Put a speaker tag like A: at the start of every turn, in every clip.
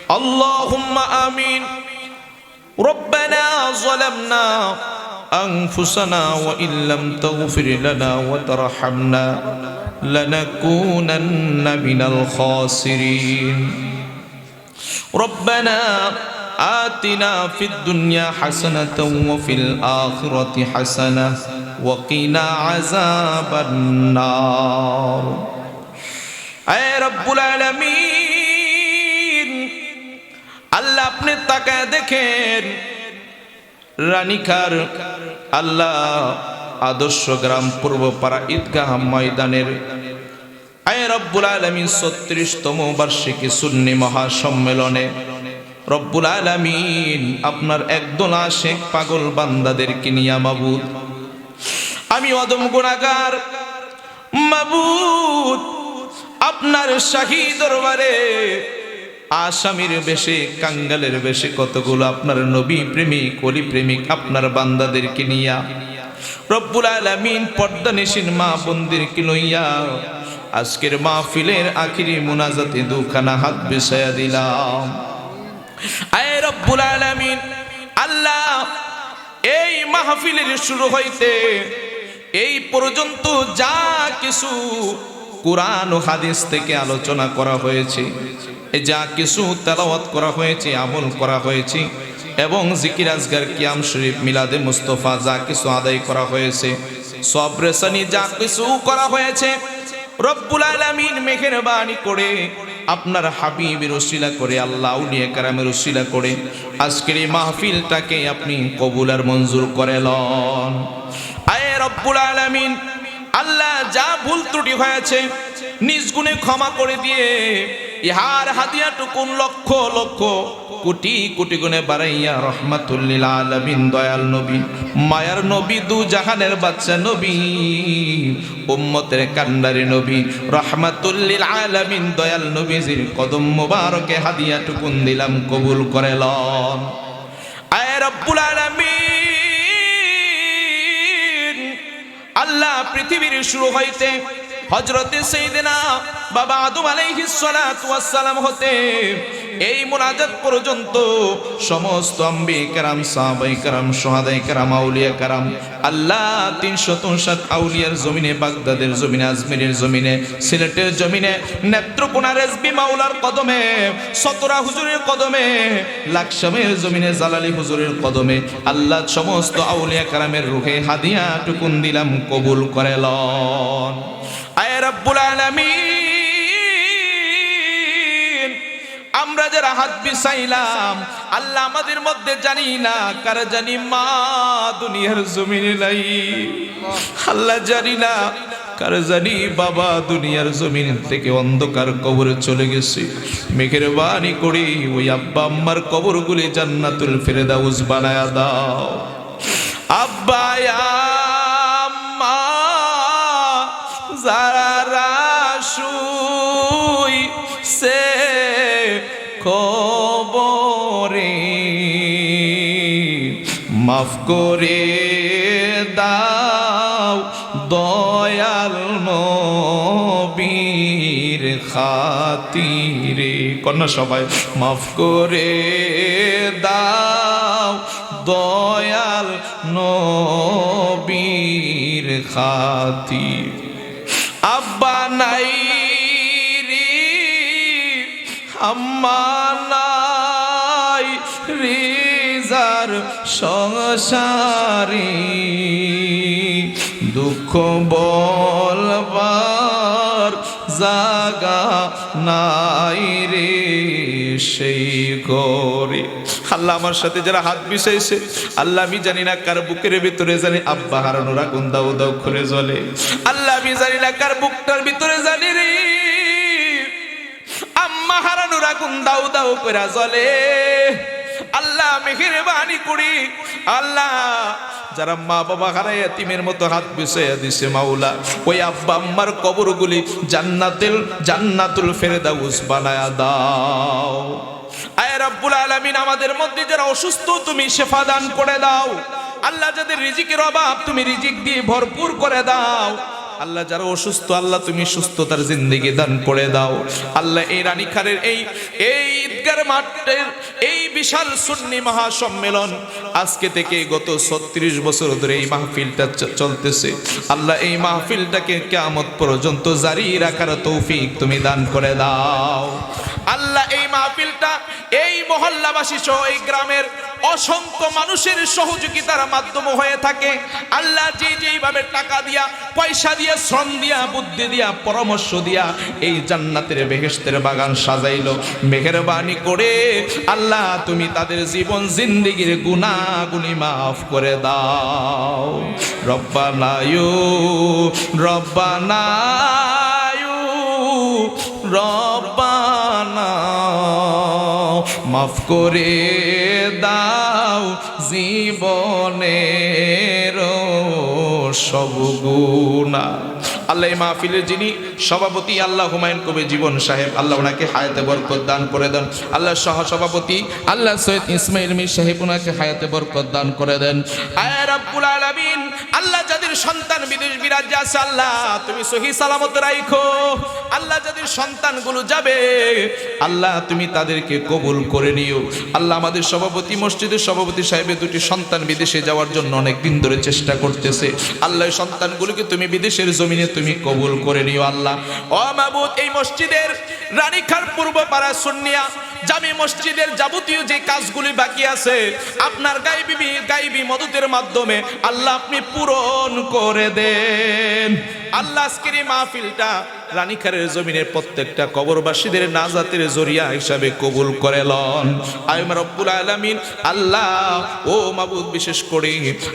A: اللهم آمين. ربنا ظلمنا أنفسنا وإن لم تغفر لنا وترحمنا لنكونن من الخاسرين. ربنا آتنا في الدنيا حسنة وفي الآخرة حسنة وقنا عذاب النار. اے رب العالمین، আল্লাহ আপনি তাকায় দেখেন রানীখার আল্লাহ আদর্শ গ্রাম পূর্বপাড়া ঈদগাহ ময়দানের আয় রব্বুল আলামিন ৩৬তম বার্ষিকী সুন্নি মহাসম্মেলনে রব্বুল আলামিন আপনার একদল আশিক পাগল বান্দাদেরকে নিয়ে মাবুদ আমি অদম গুনাহগার মাবুদ আপনার শাহী দরবারে আসামির বেশে কাঙ্গালের বেশে কতগুলো আপনার নবী প্রেমিক ওলি প্রেমিক আপনার বান্দাদেরকে নিয়া রব্বুল আলামিন পর্দানিশীন মা বোনদেরকে লইয়া আজকের মাহফিলের আখিরি মুনাজাতে দুখানা হাত বিছায়া দিলাম। আয় রব্বুল আলামিন আল্লাহ, এই মাহফিলের শুরু হইতে এই পর্যন্ত যা কিছু কুরআন ও হাদিস থেকে আলোচনা করা হয়েছে, যা কিছু তেলাওয়াত করা হয়েছে, আমল করা হয়েছে এবং জিকির আজগার কিয়াম শরীফ মিলাদে মুস্তাফা যা কিছু আদায় করা হয়েছে, সব রেসানি যা কিছু করা হয়েছে, রব্বুল আলামিন মেহেরবানি করে আপনার হাবিবের উসিলা করে আল্লাহ আউলিয়া কেরামের উসিলা করে আজকের এই মাহফিলটাকে আপনি কবুল আর মঞ্জুর করে লন। আয় রব্বুল আলামিন আল্লাহ, যা ভুল ত্রুটি হয়েছে নিজ গুণে ক্ষমা করে দিয়ে ইহার হাদিয়াটুকুন লক্ষ লক্ষ কোটি কোটি গুণে বাড়াইয়া রহমাতুল লিল আলামিন দয়াল নবী মায়ার নবী দু জাহানের বাদশা নবী উম্মতের কান্ডারি নবী রহমাতুল লিল আলামিন দয়াল নবীজির কদম মোবারকে হাদিয়াটুকুন দিলাম, কবুল করে লন। আয় রব্বুল আলামিন আল্লাহ, পৃথিবীর শুরু হইতে হযরতে সাইয়েদনা বাবা আদম আলাইহিস সালাতু ওয়াস সালাম হতে এই মুনাজাত পর্যন্ত সমস্ত আম্বিয়া কেরাম, সাহাবায়ে কেরাম, শুহাদায়ে কেরাম, আউলিয়া কেরাম আল্লাহ ৩৬৭ আউলিয়ার জমিনে, বাগদাদের জমিনে, আজমিরের জমিনে, সিলেটের জমিনে, নেত্রকোনা রেজবি মাওলার কদমে, সতরা হুজুরের কদমে, লাকসামের জমিনে জালালি হুজুরের কদমে আল্লাহ সমস্ত আউলিয়া কেরামের রূহে হাদিয়া টুকুন দিলাম, কবুল করে লন। আয় রব্বুল আলামিন আমরা যারা হাত বিছাইলাম আল্লাহ, আমাদের মধ্যে জানি না কার জানি মা দুনিয়ার জমিনে নাই, আল্লাহ জানি না কার জানি বাবা দুনিয়ার জমিন থেকে অন্ধকার কবরে চলে গেছে। মেহেরবানি করে ওই আব্বা আম্মার কবরগুলি জান্নাতুল ফেরদাউস বানায়া দাও। আব্বা আম্মা যারা শুইছে কবরে মাফ করে দাও দয়াল নবীর খাতিরে, কন্যা সবাই মাফ করে দাও দয়াল নবীর খাতির। আব্বা নাই রে আম্মা নাই রিজার সংসারে, দুঃখ বলবার জাগা নাই রে সেই ঘরে। আল্লাহ, আমার সাথে যারা হাত মিশাইছে আল্লাহ, আমি জানি না কার বুকের ভিতরে জানি আব্বা হারানোর আগুন দাও দাও করে জ্বলে। আল্লাহ, আমি জানি না কার বুকটার ভিতরে জানি রে আম্মা হারানোর আগুন দাও দাও করে জ্বলে। আল্লাহ মেহেরবানি করি আল্লাহ, যারা মা বাবা হারায় এতিমের মতো হাত বিছাইয়া দিছে মাওলা, ওই আব্বা আম্মার কবরগুলি জান্নাতুল ফেরদাউস বানায়া দাও। আয় রব্বুল আলামিন আমাদের মধ্যে যারা অসুস্থ তুমি শিফা দান করে দাও। আল্লাহ, যাদের রিজিকের অভাব তুমি রিজিক দিয়ে ভরপুর করে দাও। আল্লাহ যারা অসুস্থ আল্লাহ তুমি সুস্থতার জিন্দেগি দান করে দাও আল্লাহ। এই রানীখারের এই ঈদগার মাঠের এই বিশাল সুন্নি মহাসম্মেলন আজকে থেকে গত 36 বছর ধরে এই মাহফিলটা চলতেছে আল্লাহ। এই মাহফিলটাকে কিয়ামত পর্যন্ত জারি রাখার তৌফিক তুমি দান করে দাও আল্লাহ। এই মাহফিলটা এই মহল্লাবাসী সহ এই গ্রামের অসংখ্য মানুষের সহযোগিতার মাধ্যমে হয়ে থাকে আল্লাহ। যেইভাবে টাকা দিয়া, পয়সা দিয়া, শ্রম দিয়া, বুদ্ধি দিয়া, পরামর্শ দিয়া এই জান্নাতের বেহেশতের বাগান সাজাইলো, মেহেরবানি করে আল্লাহ তুমি তাদের জীবন জিন্দেগির গুনাহগুলি মাফ করে দাও। রব্বানা ইউ রব্বানা ইউ রব্বানা মাফ করে দাও জীবনের সব গুনাহ। আল্লাহ এই মাহফিলের যিনি সভাপতি আল্লাহ হুমায়ুন কবির জীবন সাহেব, আল্লাহ ওনাকে হায়াতে বরকত দান করে দেন। আল্লাহ সহ সভাপতি আল্লাহ সৈয়দ ইসমাইল মীর সাহেব, ওনাকে হায়াতে বরকত দান করে দেন। আয় রাব্বুল আলামিন, আল্লাহ যাদের সন্তান বিদেশ বিরাজ্যে আছে আল্লাহ তুমি সহি সালামত রাখো আল্লাহ। যাদের সন্তানগুলো যাবে আল্লাহ তুমি তাদেরকে কবুল করে নিও আল্লাহ। আমাদের সভাপতি মসজিদের সভাপতি সাহেবের দুটি সন্তান বিদেশে যাওয়ার জন্য অনেক দিন ধরে চেষ্টা করতেছে আল্লাহ। সন্তানগুলোকে তুমি বিদেশের জমিনে তুমি কবুল করে নিও আল্লাহ। ও মাবুদ, এই মসজিদের রানীখার পূর্ব পাড়া সুন্নিয়া জামি মসজিদের যাবতীয় যে কাজগুলি বাকি আছে আপনার গায়বী মদতের মাধ্যমে আল্লাহ আপনি পূরণ করে দেন আল্লাহ। আজকের এই মাহফিলটা রানীখারের জমিনের প্রত্যেকটা কবরবাসীদের নাজাতের জরিয়া হিসাবে কবুল করে লন আয় রব্বুল আলামিন। আল্লাহ ও মাবুদ, বিশেষ করে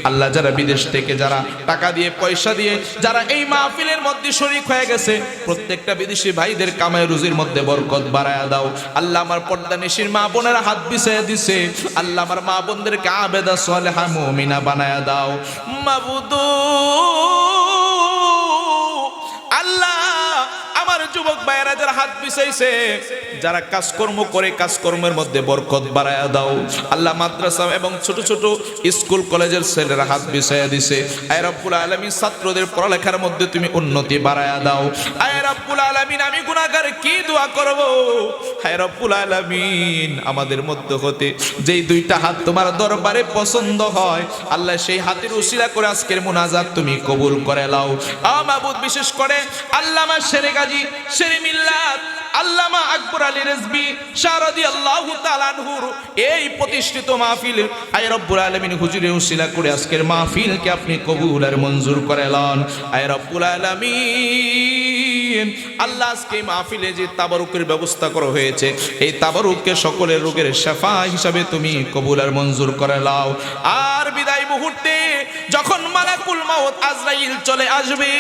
A: আল্লাহ যারা বিদেশ থেকে যারা টাকা দিয়ে পয়সা দিয়ে যারা এই মাহফিলের মধ্যে শরীক হয়ে গেছে প্রত্যেকটা বিদেশি ভাইদের কামাই রুজির মধ্যে বরকত বাড়ায়া দাও আল্লাহ। আমার পর্দানিশীর মা বোনেরা হাত বিছায়া দিছে আল্লাহ, আমার মা বোনদেরকে আবেদা সালেহা মুমিনা বানায়া দাও মাবুদ। আল্লাহ আমার যুবক ভাইয়েরা যারা হাত বিছাইছে যারা কাজকর্ম করে কাজকর্মের মধ্যে বরকত বাড়ায়া দাও আল্লাহ। মাদ্রাসা এবং ছোট ছোট স্কুল কলেজের ছেলেরা হাত বিছাইয়া দিছে আয় রব্বুল আলামিন, ছাত্রদের পড়ালেখার মধ্যে তুমি উন্নতি বাড়ায়া দাও আয় রব্বুল আলামিন। আমি গুনাহগার কি দোয়া করব আয় রব্বুল আলামিন, আমাদের মধ্যে হতে যেই দুইটা হাত তোমার দরবারে পছন্দ হয় আল্লাহ সেই হাতের উসিলা করে আজকের মুনাজাত তুমি কবুল করে নাও মাবুদ। বিশেষ করে আল্লামা শেরে গাজী শেরে মিল্লাত আল্লামা আকবর আলী রিজভী শাহ রাদিয়াল্লাহু তাআলা আনহুর এই প্রতিষ্ঠিত মাহফিল আয় রব্বুল আলামিন হুজুরের উসিলা করে আজকের মাহফিলকে আপনি কবুল আর মঞ্জুর করে লন আয় রব্বুল আলামিন। আল্লাহ আজকে মাহফিলে যে তাবারুকের ব্যবস্থা করা হয়েছে এই তাবারুককে সকলের রোগের শিফা হিসাবে তুমি কবুল আর মঞ্জুর করে নাও। আর বিদায় মুহূর্তে যখন মালাকুল মাউত আজরাইল চলে আসবে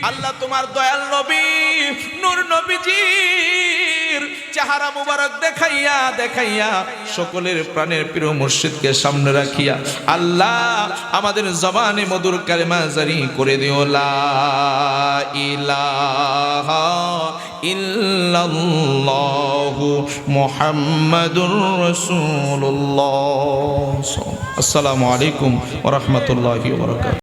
A: আল্লাহ তোমার দয়াল নবী নূর নবীজির চেহারা মুবারক দেখাইয়া দেখাইয়া সকলের প্রাণের প্রিয় মুর্শিদকে সামনে রাখিয়া আল্লাহ আমাদের জবানে মধুর কালেমা জারি করে দিও লা ইলাহা ইল্লাল্লাহু মুহাম্মাদুর রাসূলুল্লাহ। আসসালামু আলাইকুম ওয়া রাহমাতুল্লাহি ওয়া বারাকাতুহু।